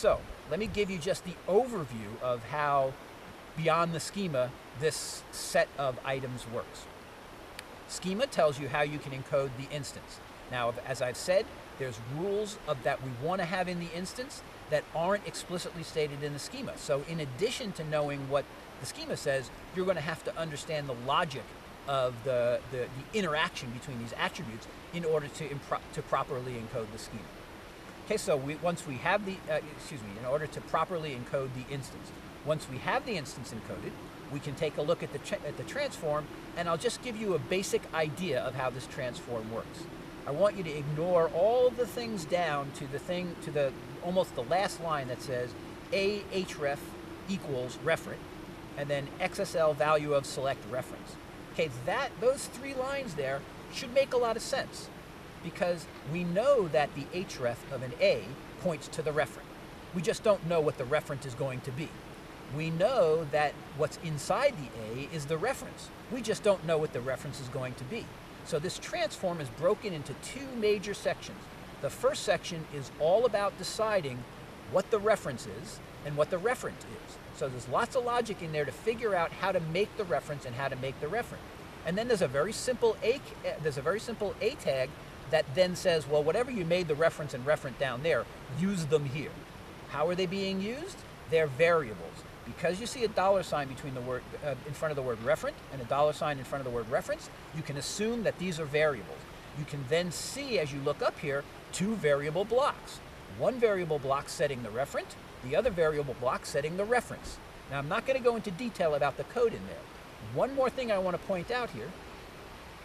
so let me give you just the overview of how, beyond the schema, this set of items works. Schema tells you how you can encode the instance. Now, as I've said, there's rules that we want to have in the instance that aren't explicitly stated in the schema. So in addition to knowing what the schema says, you're going to have to understand the logic of the interaction between these attributes in order to properly encode the schema. Okay, so once we have the, in order to properly encode the instance, once we have the instance encoded, we can take a look at the transform, and I'll just give you a basic idea of how this transform works. I want you to ignore all of the things down to almost the last line that says a href equals referent, and then XSL value of select reference. Okay, those 3 lines there should make a lot of sense, because we know that the href of an A points to the referent. We just don't know what the referent is going to be. We know that what's inside the A is the reference. We just don't know what the reference is going to be. So this transform is broken into 2 major sections. The first section is all about deciding what the reference is and what the referent is. So there's lots of logic in there to figure out how to make the reference and how to make the referent. And then there's a very simple A tag that then says, well, whatever you made the reference and referent down there, use them here. How are they being used? They're variables. Because you see a $sign between the word in front of the word referent and a $sign in front of the word reference, you can assume that these are variables. You can then see, as you look up here, 2 variable blocks. One variable block setting the referent, the other variable block setting the reference. Now, I'm not going to go into detail about the code in there. One more thing I want to point out here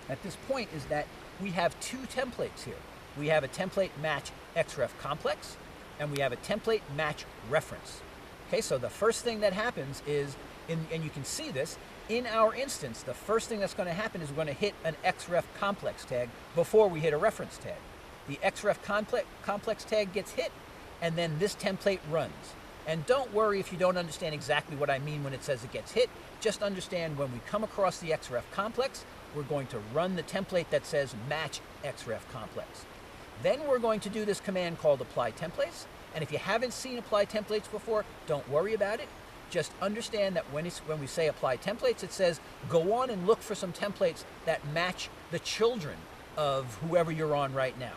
at this point is that we have 2 templates here. We have a template match xref complex, and we have a template match reference. Okay, so the first thing that happens is, and you can see this, in our instance, the first thing that's going to happen is we're going to hit an xref complex tag before we hit a reference tag. The xref complex tag gets hit, and then this template runs. And don't worry if you don't understand exactly what I mean when it says it gets hit. Just understand when we come across the xref complex, we're going to run the template that says match xref complex. Then we're going to do this command called apply templates. And if you haven't seen apply templates before, don't worry about it. Just understand that when we say apply templates, it says go on and look for some templates that match the children of whoever you're on right now.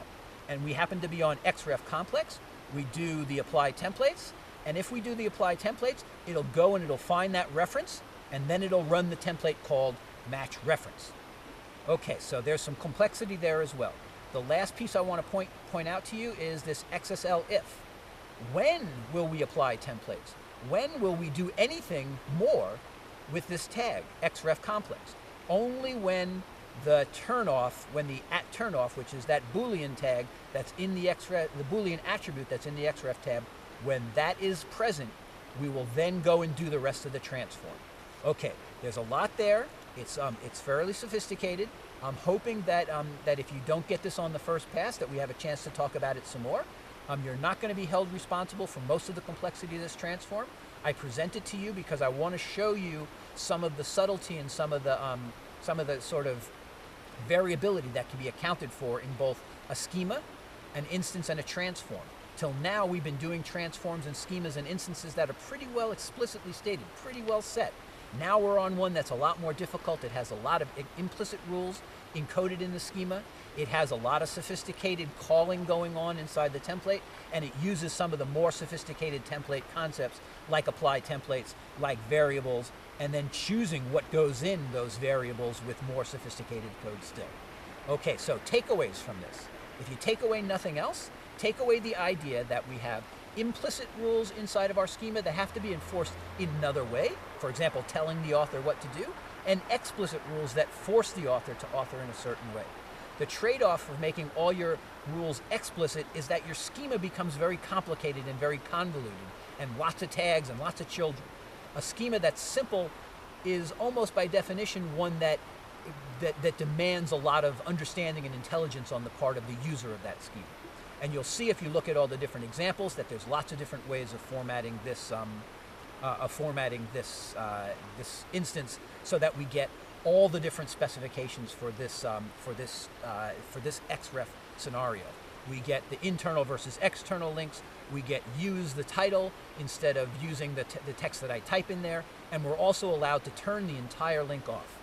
And we happen to be on xref complex. We do the apply templates. And if we do the apply templates, it'll go and it'll find that reference, and then it'll run the template called match reference. Okay, so there's some complexity there as well. The last piece I want to point out to you is this XSL if. When will we apply templates? When will we do anything more with this tag, xref complex? Only when the turnoff, when the @turnoff, which is that Boolean tag that's in the Boolean attribute that's in the xref tab, when that is present, we will then go and do the rest of the transform. Okay, there's a lot there. It's fairly sophisticated. I'm hoping that if you don't get this on the first pass, that we have a chance to talk about it some more. You're not going to be held responsible for most of the complexity of this transform. I present it to you because I want to show you some of the subtlety and some of the sort of variability that can be accounted for in both a schema, an instance, and a transform. Till now, we've been doing transforms and schemas and instances that are pretty well explicitly stated, pretty well set. Now we're on one that's a lot more difficult. It has a lot of implicit rules encoded in the schema. It has a lot of sophisticated calling going on inside the template, and it uses some of the more sophisticated template concepts like apply templates, like variables, and then choosing what goes in those variables with more sophisticated code still. Okay, so takeaways from this. If you take away nothing else, take away the idea that we have implicit rules inside of our schema that have to be enforced in another way, for example, telling the author what to do, and explicit rules that force the author to author in a certain way. The trade-off of making all your rules explicit is that your schema becomes very complicated and very convoluted, and lots of tags and lots of children. A schema that's simple is almost by definition one that demands a lot of understanding and intelligence on the part of the user of that schema. And you'll see if you look at all the different examples that there's lots of different ways of formatting this this instance so that we get all the different specifications for this xref scenario. We get the internal versus external links. We get use the title instead of using the text that I type in there. And we're also allowed to turn the entire link off.